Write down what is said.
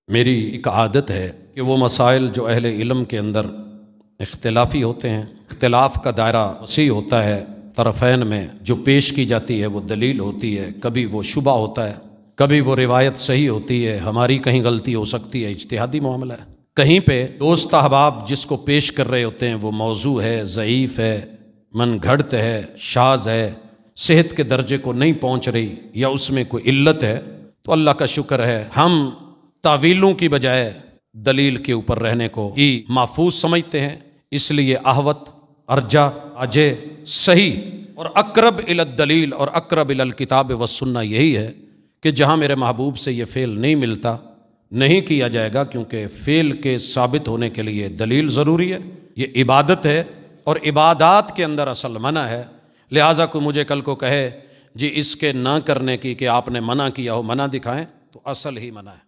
मेरी एक आदत है कि वो मसाइल जो अहले इल्म के अंदर इख्तिलाफ़ी होते हैं, इख्तिलाफ़ का दायरा वसी होता है, तरफ़ैन में जो पेश की जाती है वो दलील होती है, कभी वो शुबा होता है, कभी वो रिवायत सही होती है, हमारी कहीं गलती हो सकती है, इज्तिहादी मामला है। कहीं पे दोस्त अहबाब जिसको पेश कर रहे होते हैं वो मौजू है, ज़ईफ़ है, मनगढ़ंत है, शाज़ है, सेहत के दर्जे को नहीं पहुँच रही या उसमें कोई इल्लत है, तो अल्लाह का शुक्र है हम तावीलों की बजाय दलील के ऊपर रहने को ही महफूज समझते हैं। इसलिए अहवत, अर्जा, अजे, सही और अकरब इलद दलील और अकरब इलल किताब व सुन्ना यही है कि जहाँ मेरे महबूब से ये फ़ेल नहीं मिलता नहीं किया जाएगा, क्योंकि फ़ेल के साबित होने के लिए दलील ज़रूरी है। ये इबादत है और इबादात के अंदर असल मना है। लिहाजा को मुझे कल को कहे जी इसके ना करने की कि आपने मना किया हो, मना दिखाएं, तो असल ही मना है।